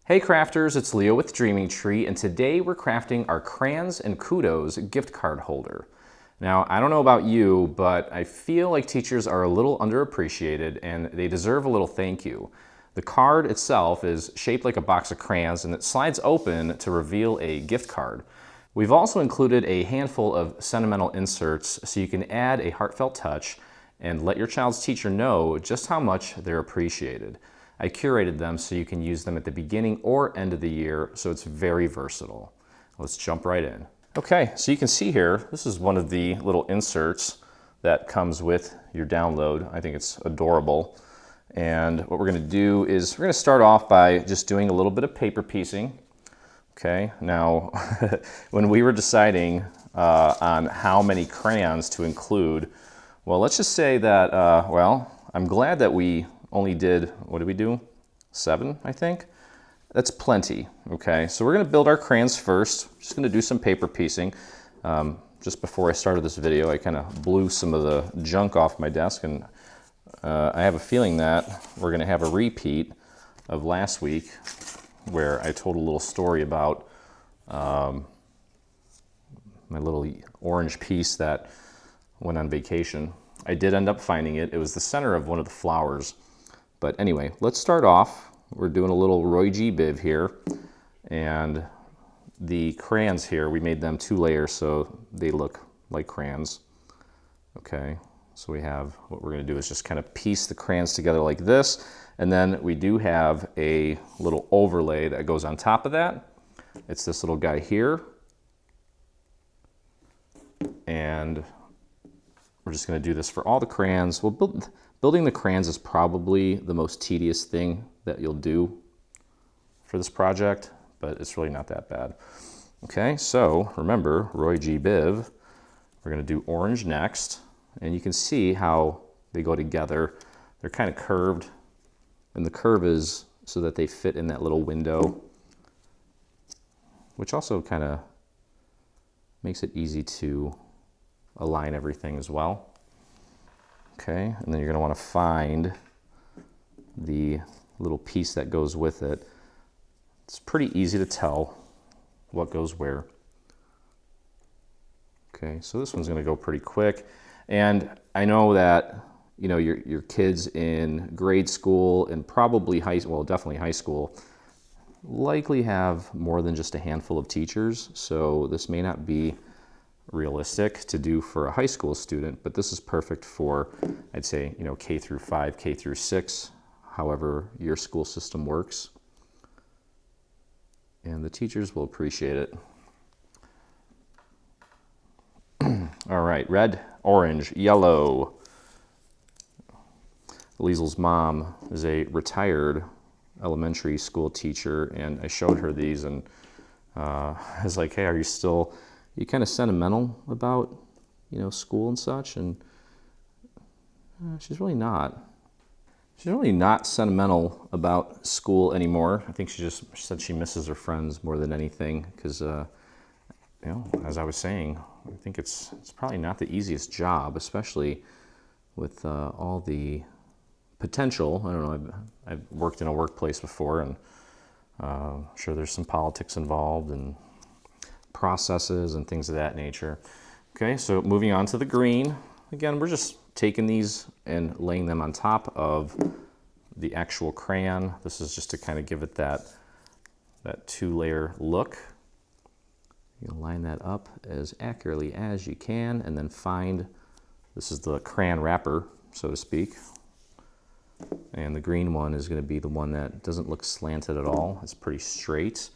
Hey crafters, it's Leo with Dreaming Tree, and today we're crafting our Crayons and Kudos gift card holder. Now, I don't know about you, but I feel like teachers are a little underappreciated and they deserve a little thank you. The card itself is shaped like a box of crayons and it slides open to reveal a gift card. We've also included a handful of sentimental inserts so you can add a heartfelt touch and let your child's teacher know just how much they're appreciated. I curated them so you can use them at the beginning or end of the year, so it's very versatile. Let's jump right in. Okay, so you can see here, this is one of the little inserts that comes with your download. I think it's adorable. And what we're gonna do is we're gonna start off by just doing a little bit of paper piecing. Okay, now when we were deciding on how many crayons to include, well, let's just say that, I'm glad that we only did, what did we do? 7, I think. That's plenty, okay? So we're gonna build our crayons first. Just gonna do some paper piecing. Just before I started this video, I kind of blew some of the junk off my desk, and I have a feeling that we're gonna have a repeat of last week where I told a little story about my little orange piece that went on vacation. I did end up finding it. It was the center of one of the flowers. But anyway, let's start off. We're doing a little Roy G. Biv here. And the crayons here, we made them 2 layers so they look like crayons. Okay, so we have, what we're gonna do is just kind of piece the crayons together like this. And then we do have a little overlay that goes on top of that. It's this little guy here. And we're just gonna do this for all the crayons. Building the crayons is probably the most tedious thing that you'll do for this project, but it's really not that bad. Okay, so remember, Roy G. Biv. We're gonna do orange next, and you can see how they go together. They're kind of curved, and the curve is so that they fit in that little window, which also kind of makes it easy to align everything as well. Okay, and then you're gonna wanna find the little piece that goes with it. It's pretty easy to tell what goes where. Okay, so this one's gonna go pretty quick. And I know that, you know, your kids in grade school and probably definitely high school, likely have more than just a handful of teachers. So this may not be realistic to do for a high school student, but this is perfect for, I'd say, you know, K through 5, K through 6, however your school system works. And the teachers will appreciate it. All right, red, orange, yellow. Liesel's mom is a retired elementary school teacher, and I showed her these, and I was like, hey, are you kind of sentimental about, you know, school and such? And she's really not. She's really not sentimental about school anymore. I think she said she misses her friends more than anything because, you know, as I was saying, I think it's probably not the easiest job, especially with all the potential. I don't know, I've worked in a workplace before, and I'm sure there's some politics involved and processes and things of that nature. Okay, so moving on to the green. Again, we're just taking these and laying them on top of the actual crayon. This is just to kind of give it that 2-layer look. You can line that up as accurately as you can, and then find, this is the crayon wrapper, so to speak. And the green one is going to be the one that doesn't look slanted at all. It's pretty straight.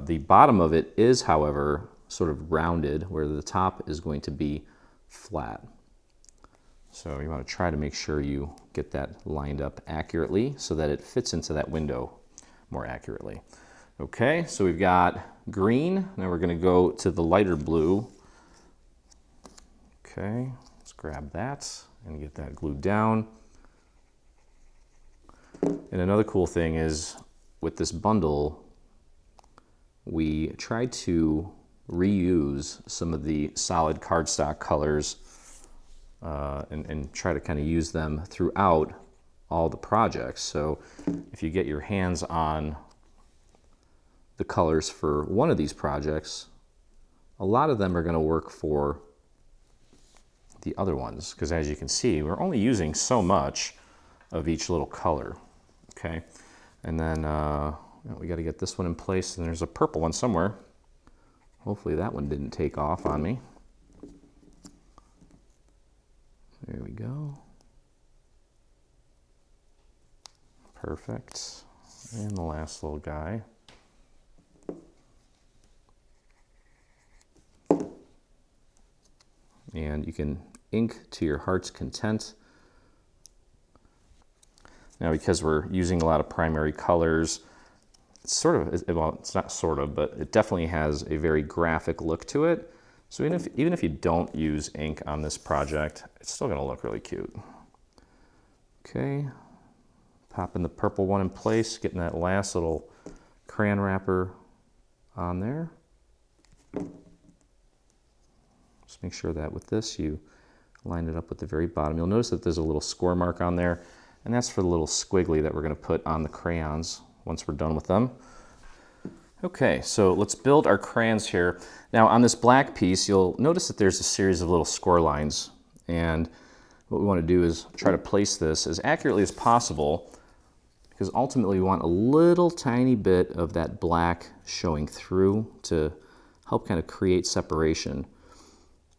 The bottom of it is, however, sort of rounded, where the top is going to be flat. So you want to try to make sure you get that lined up accurately so that it fits into that window more accurately. Okay, so we've got green. Now we're going to go to the lighter blue. Okay, let's grab that and get that glued down. And another cool thing is with this bundle, we tried to reuse some of the solid cardstock colors and try to kind of use them throughout all the projects. So if you get your hands on the colors for one of these projects, a lot of them are going to work for the other ones, because as you can see, we're only using so much of each little color. Okay, and then we got to get this one in place, and there's a purple one somewhere. Hopefully that one didn't take off on me. There we go. Perfect. And the last little guy. And you can ink to your heart's content. Now, because we're using a lot of primary colors, it's sort of, well, it's not sort of, but it definitely has a very graphic look to it. So even if you don't use ink on this project, it's still gonna look really cute. Okay, popping the purple one in place, getting that last little crayon wrapper on there. Just make sure that with this, you line it up with the very bottom. You'll notice that there's a little score mark on there, and that's for the little squiggly that we're gonna put on the crayons once we're done with them. Okay, so let's build our crayons here. Now on this black piece, you'll notice that there's a series of little score lines, and what we want to do is try to place this as accurately as possible, because ultimately we want a little tiny bit of that black showing through to help kind of create separation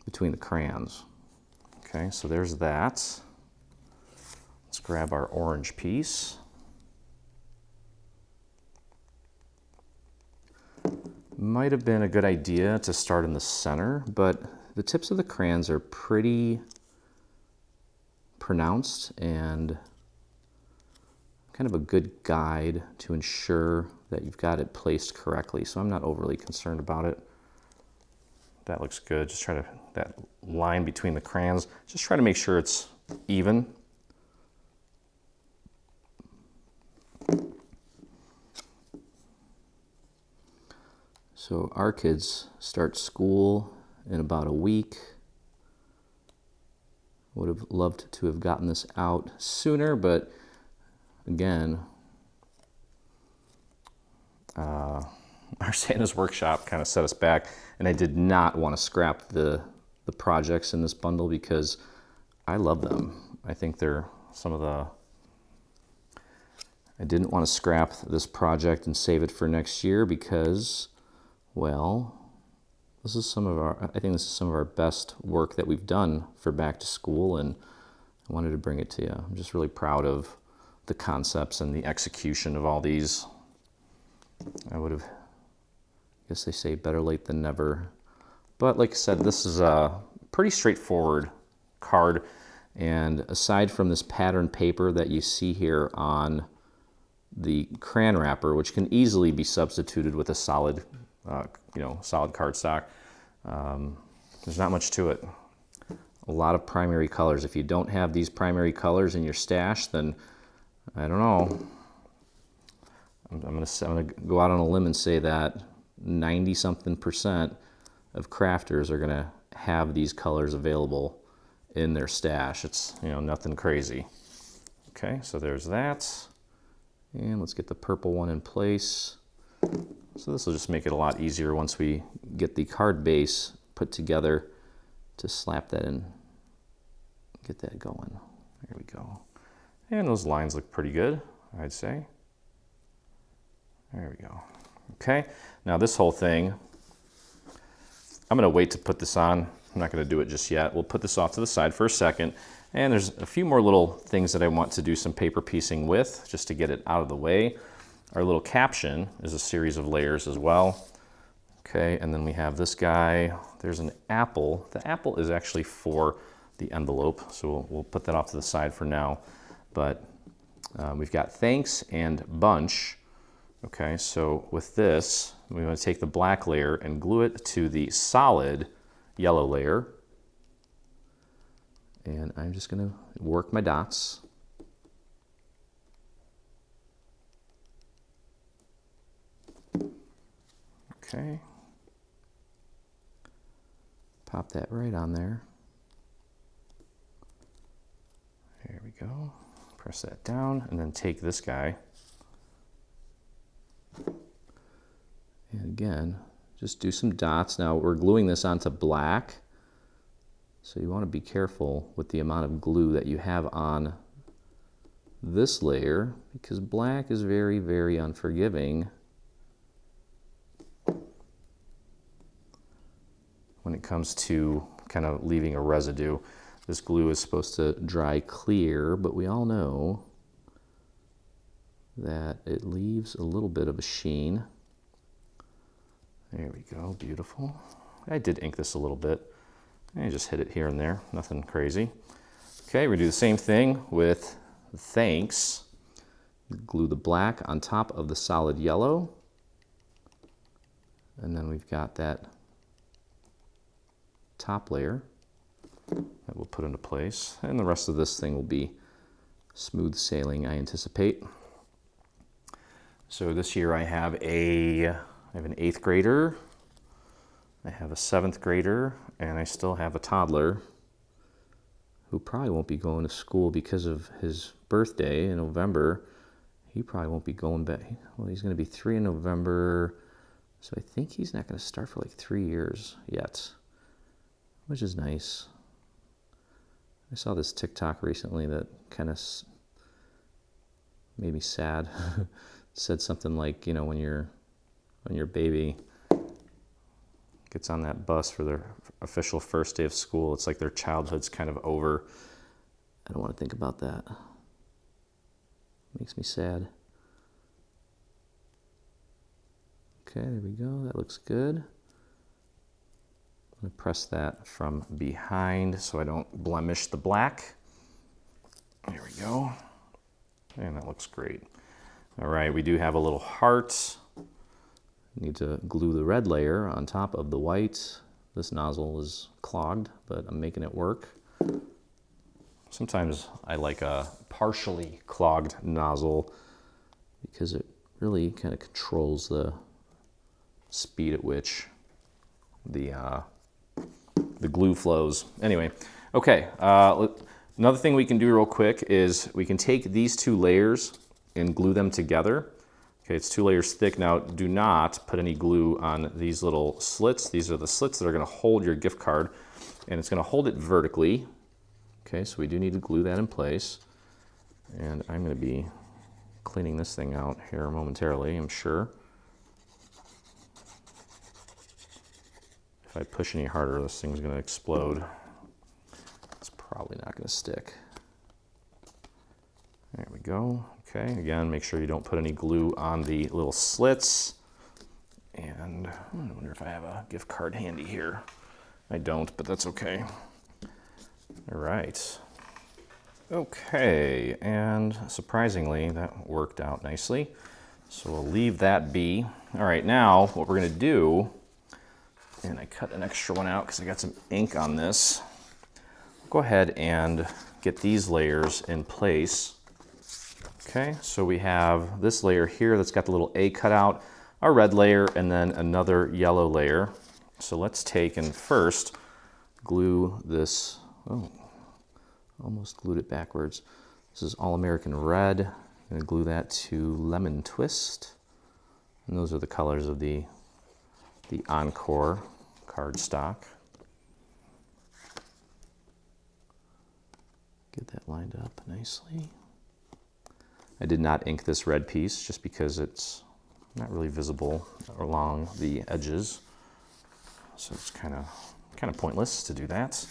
between the crayons. Okay, so there's that. Let's grab our orange piece. Might have been a good idea to start in the center, but the tips of the crayons are pretty pronounced and kind of a good guide to ensure that you've got it placed correctly. So I'm not overly concerned about it. That looks good. Just try to, that line between the crayons, just try to make sure it's even. So our kids start school in about a week. Would have loved to have gotten this out sooner, but again, our Santa's workshop kind of set us back, and I did not want to scrap the projects in this bundle because I love them. I think they're some of the... I didn't want to scrap this project and save it for next year because, well, this is some of our, I think this is some of our best work that we've done for back to school, and I wanted to bring it to you. I'm just really proud of the concepts and the execution of all these. I would have, I guess they say better late than never. But like I said, this is a pretty straightforward card, and aside from this pattern paper that you see here on the crayon wrapper, which can easily be substituted with a solid solid cardstock. There's not much to it. A lot of primary colors. If you don't have these primary colors in your stash, then I don't know. I'm gonna go out on a limb and say that 90-something% of crafters are gonna have these colors available in their stash. It's, nothing crazy. Okay, so there's that. And let's get the purple one in place. So this will just make it a lot easier once we get the card base put together to slap that in, get that going. There we go. And those lines look pretty good, I'd say. There we go. Okay, now this whole thing, I'm gonna wait to put this on. I'm not gonna do it just yet. We'll put this off to the side for a second. And there's a few more little things that I want to do some paper piecing with, just to get it out of the way. Our little caption is a series of layers as well. Okay, and then we have this guy. There's an apple. The apple is actually for the envelope, so we'll put that off to the side for now. But we've got thanks and bunch. Okay, so with this, we want to take the black layer and glue it to the solid yellow layer. And I'm just going to work my dots. Okay. Pop that right on there. There we go. Press that down and then take this guy again, just do some dots. Now we're gluing this onto black, so you want to be careful with the amount of glue that you have on this layer, because black is very, very unforgiving when it comes to kind of leaving a residue. This glue is supposed to dry clear, but we all know that it leaves a little bit of a sheen. There we go, beautiful. I did ink this a little bit. I just hit it here and there, nothing crazy. Okay, we do the same thing with thanks. Glue the black on top of the solid yellow. And then we've got that top layer that we'll put into place. And the rest of this thing will be smooth sailing, I anticipate. So this year I have an 8th grader, I have a 7th grader, and I still have a toddler who probably won't be going to school because of his birthday in November. He probably won't be going back. Well, he's going to be 3 in November, so I think he's not going to start for like 3 years yet, which is nice. I saw this TikTok recently that kind of made me sad. Said something like, you know, when your baby gets on that bus for their official first day of school, it's like their childhood's kind of over. I don't want to think about that. Makes me sad. Okay, there we go. That looks good. I'm going to press that from behind so I don't blemish the black. There we go. And that looks great. All right, we do have a little heart. Need to glue the red layer on top of the white. This nozzle is clogged, but I'm making it work. Sometimes I like a partially clogged nozzle because it really kind of controls the speed at which the glue flows. Anyway, okay, another thing we can do real quick is we can take these 2 layers and glue them together. Okay, it's 2 layers thick. Now, do not put any glue on these little slits. These are the slits that are going to hold your gift card, and it's going to hold it vertically. Okay, so we do need to glue that in place. And I'm going to be cleaning this thing out here momentarily, I'm sure. If I push any harder, this thing's going to explode. It's probably not going to stick. There we go. Okay, again, make sure you don't put any glue on the little slits. And I wonder if I have a gift card handy here. I don't, but that's okay. All right. Okay, and surprisingly, that worked out nicely. So we'll leave that be. All right, now what we're gonna do, and I cut an extra one out because I got some ink on this. Go ahead and get these layers in place. Okay, so we have this layer here that's got the little A cut out, a red layer, and then another yellow layer. So let's take and first glue this. Oh, almost glued it backwards. This is All American Red. I'm gonna glue that to Lemon Twist. And those are the colors of the Encore cardstock. Get that lined up nicely. I did not ink this red piece just because it's not really visible along the edges. So it's kind of pointless to do that.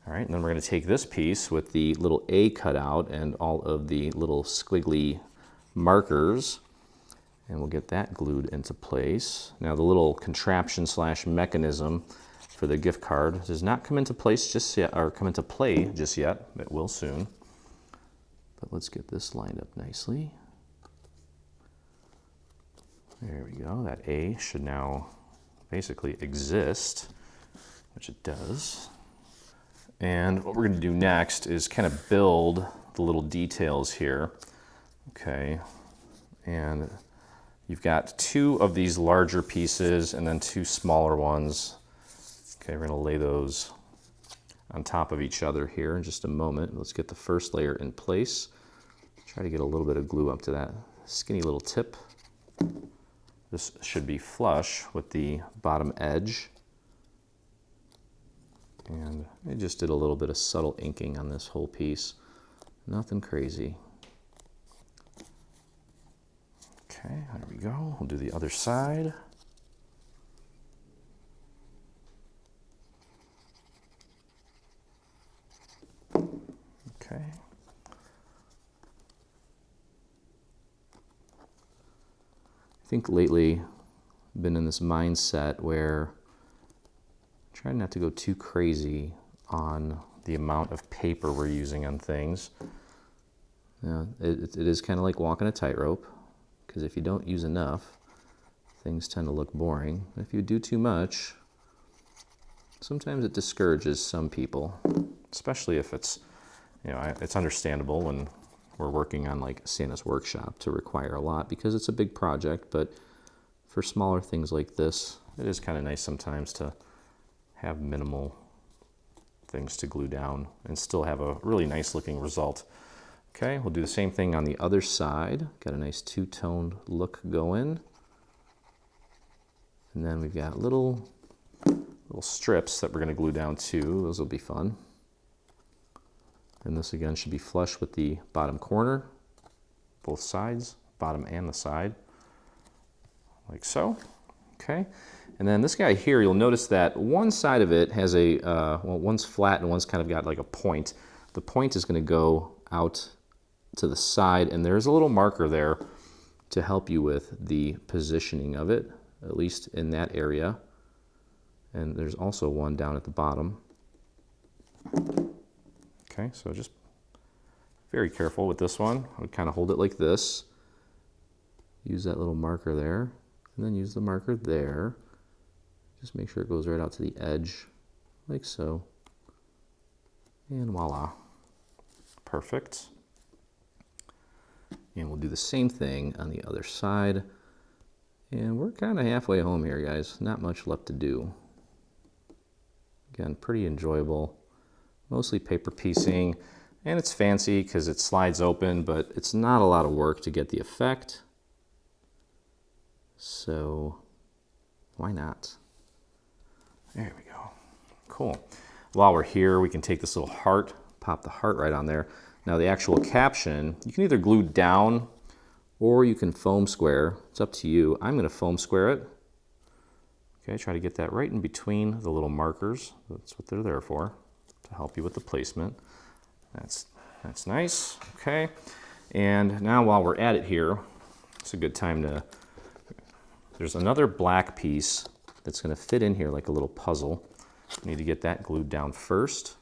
All right, and then we're going to take this piece with the little A cut out and all of the little squiggly markers, and we'll get that glued into place. Now the little contraption / mechanism for the gift card does not come into place just yet, or come into play just yet. It will soon. But let's get this lined up nicely. There we go. That A should now basically exist, which it does. And what we're going to do next is kind of build the little details here. Okay, and you've got 2 of these larger pieces and then 2 smaller ones. Okay, we're going to lay those on top of each other here in just a moment. Let's get the first layer in place. Try to get a little bit of glue up to that skinny little tip. This should be flush with the bottom edge. And I just did a little bit of subtle inking on this whole piece. Nothing crazy. Okay, there we go. We'll do the other side. Okay. I think lately I've been in this mindset where I'm trying not to go too crazy on the amount of paper we're using on things. It is kind of like walking a tightrope, because if you don't use enough, things tend to look boring. If you do too much, sometimes it discourages some people, especially if it's, it's understandable when we're working on like Santa's workshop to require a lot because it's a big project, but for smaller things like this, it is kind of nice sometimes to have minimal things to glue down and still have a really nice looking result. Okay, we'll do the same thing on the other side. Got a nice two-toned look going. And then we've got little strips that we're going to glue down too. Those will be fun. And this again should be flush with the bottom corner, both sides, bottom and the side, like so. Okay, and then this guy here, you'll notice that one side of it has a, well, one's flat and one's kind of got like a point. The point is going to go out to the side, and there's a little marker there to help you with the positioning of it, at least in that area. And there's also one down at the bottom. Okay, so just very careful with this one. I would kind of hold it like this. Use that little marker there, and then use the marker there. Just make sure it goes right out to the edge, like so. And voila. Perfect. And we'll do the same thing on the other side. And we're kind of halfway home here, guys. Not much left to do. Again, pretty enjoyable. Mostly paper piecing, and it's fancy because it slides open, but it's not a lot of work to get the effect. So why not? There we go. Cool. While we're here, we can take this little heart, pop the heart right on there. Now the actual caption, you can either glue down or you can foam square. It's up to you. I'm going to foam square it. Okay, try to get that right in between the little markers. That's what they're there for, to help you with the placement. That's nice. Okay, and now while we're at it here, it's a good time to, there's another black piece that's going to fit in here like a little puzzle. We need to get that glued down first,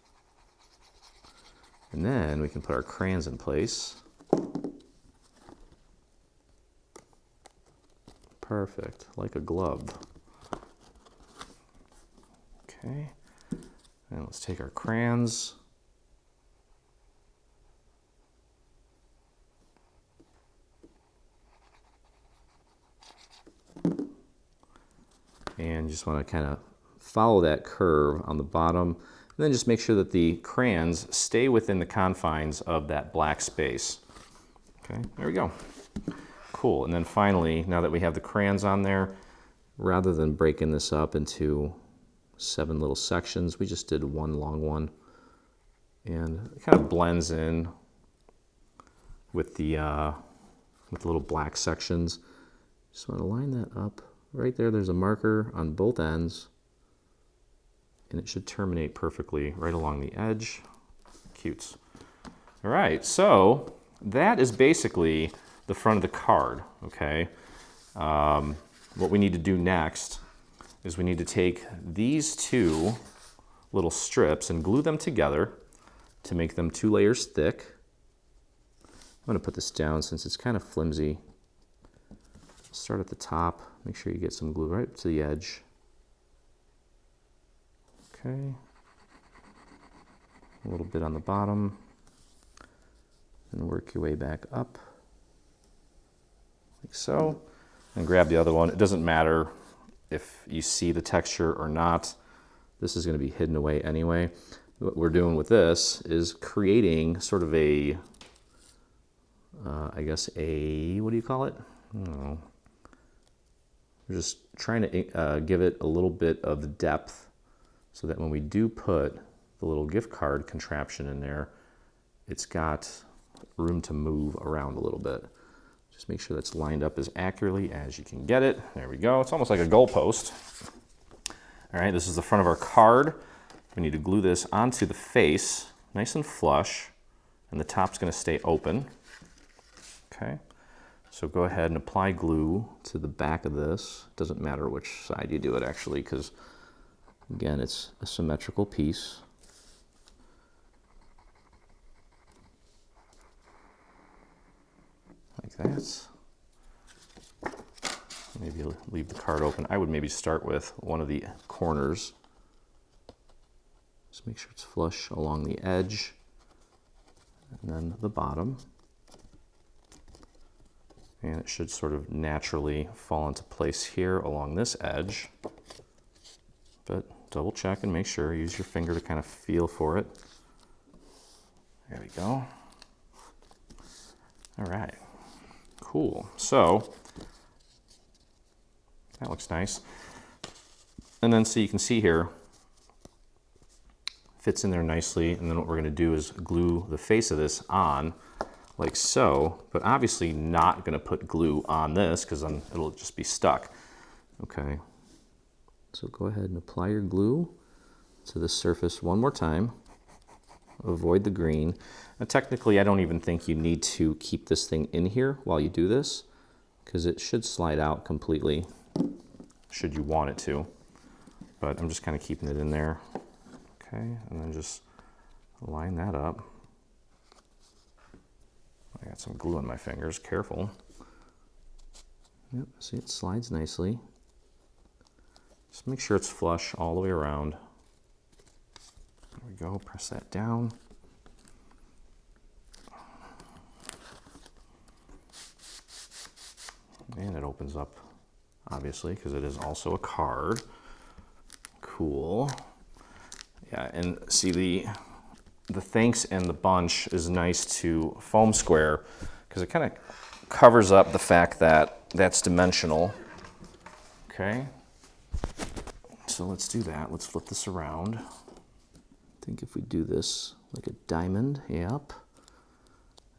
and then we can put our crayons in place. Perfect, like a glove. Okay, and let's take our crayons. And you just want to kind of follow that curve on the bottom, and then just make sure that the crayons stay within the confines of that black space. Okay, there we go. Cool, and then finally, now that we have the crayons on there, rather than breaking this up into 7 little sections, we just did one long one, and it kind of blends in with the little black sections. Just want to line that up. Right there, there's a marker on both ends, and it should terminate perfectly right along the edge. Cute. All right, so that is basically the front of the card, okay? What we need to do next is we need to take these 2 little strips and glue them together to make them 2 layers thick. I'm going to put this down since it's kind of flimsy. Start at the top, make sure you get some glue right to the edge. Okay, a little bit on the bottom, and work your way back up, like so, and grab the other one. It doesn't matter if you see the texture or not. This is going to be hidden away anyway. What we're doing with this is creating sort of a, I guess a, what do you call it? I don't know. I'm just trying to give it a little bit of depth so that when we do put the little gift card contraption in there, it's got room to move around a little bit. Just make sure that's lined up as accurately as you can get it. There we go. It's almost like a goalpost. All right, this is the front of our card. We need to glue this onto the face, nice and flush, and the top's going to stay open. Okay, so go ahead and apply glue to the back of this. Doesn't matter which side you do it actually, because again, it's a symmetrical piece. Like that. Maybe leave the card open. I would maybe start with one of the corners. Just make sure it's flush along the edge. And then the bottom. And it should sort of naturally fall into place here along this edge. But double check and make sure. Use your finger to kind of feel for it. There we go. All right. Cool. So that looks nice. And then so you can see here, fits in there nicely. And then what we're going to do is glue the face of this on like so, but obviously not going to put glue on this because then it'll just be stuck. Okay. So go ahead and apply your glue to the surface one more time. Avoid the green. Now, technically, I don't even think you need to keep this thing in here while you do this, because it should slide out completely, should you want it to. But I'm just kind of keeping it in there. Okay, and then just line that up. I got some glue on my fingers, careful. Yep, see, it slides nicely. Just make sure it's flush all the way around. There we go, press that down. And it opens up, obviously, because it is also a card. Cool. Yeah, and see the thanks and the bunch is nice to foam square because it kind of covers up the fact that that's dimensional. Okay. So let's do that. Let's flip this around. I think if we do this like a diamond, yep.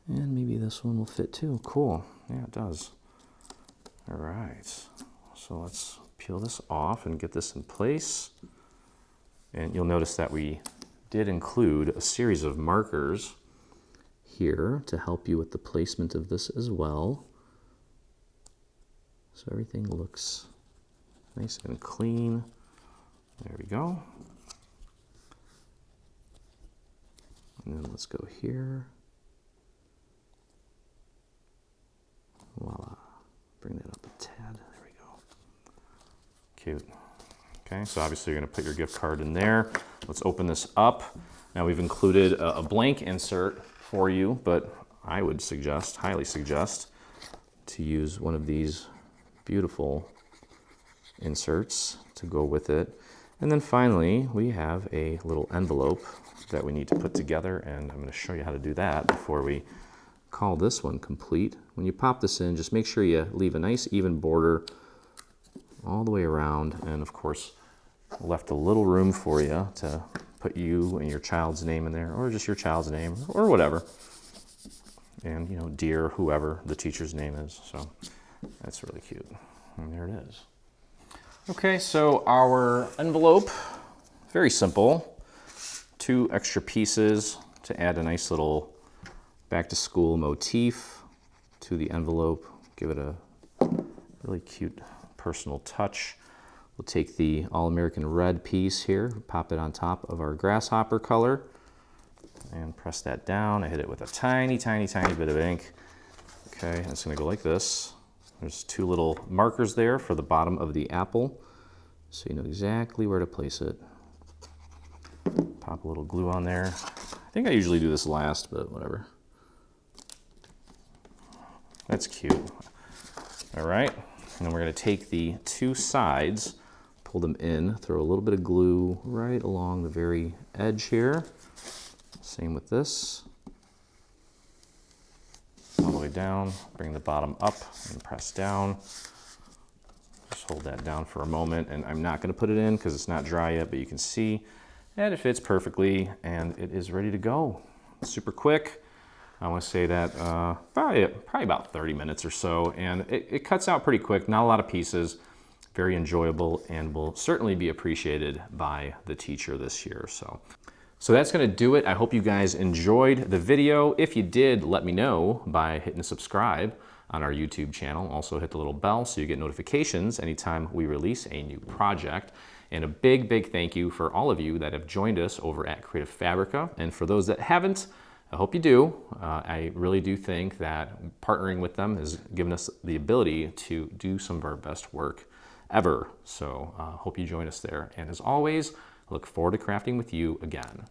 And maybe this one will fit too. Cool. Yeah, it does. All right. So let's peel this off and get this in place. And you'll notice that we did include a series of markers here to help you with the placement of this as well. So everything looks nice and clean. There we go. And then let's go here. Voila. Bring that up a tad. There we go. Cute. Okay, so obviously you're going to put your gift card in there. Let's open this up. Now we've included a blank insert for you, but I would suggest, highly suggest, to use one of these beautiful inserts to go with it. And then finally, we have a little envelope that we need to put together, and I'm going to show you how to do that before we call this one complete. When you pop this in, just make sure you leave a nice even border all the way around, and of course left a little room for you to put you and your child's name in there, or just your child's name, or whatever, and you know, dear whoever the teacher's name is. So that's really cute, and there it is. Okay, so our envelope, very simple. 2 extra pieces to add a nice little back to school motif to the envelope, give it a really cute personal touch. We'll take the All-American red piece here, pop it on top of our grasshopper color, and press that down. I hit it with a tiny, tiny, tiny bit of ink. Okay, and it's gonna go like this. There's 2 little markers there for the bottom of the apple, so you know exactly where to place it. Pop a little glue on there. I think I usually do this last, but whatever. That's cute. All right, and then we're gonna take the 2 sides, pull them in, throw a little bit of glue right along the very edge here. Same with this. All the way down, bring the bottom up and press down. Just hold that down for a moment, and I'm not going to put it in because it's not dry yet, but you can see that it fits perfectly and it is ready to go. Super quick. I want to say that probably about 30 minutes or so, and it cuts out pretty quick, not a lot of pieces, very enjoyable, and will certainly be appreciated by the teacher this year. So that's going to do it. I hope you guys enjoyed the video. If you did, let me know by hitting subscribe on our YouTube channel. Also hit the little bell so you get notifications anytime we release a new project. And a big, big thank you for all of you that have joined us over at Creative Fabrica. And for those that haven't, I hope you do. I really do think that partnering with them has given us the ability to do some of our best work ever. So hope you join us there. And as always, I look forward to crafting with you again.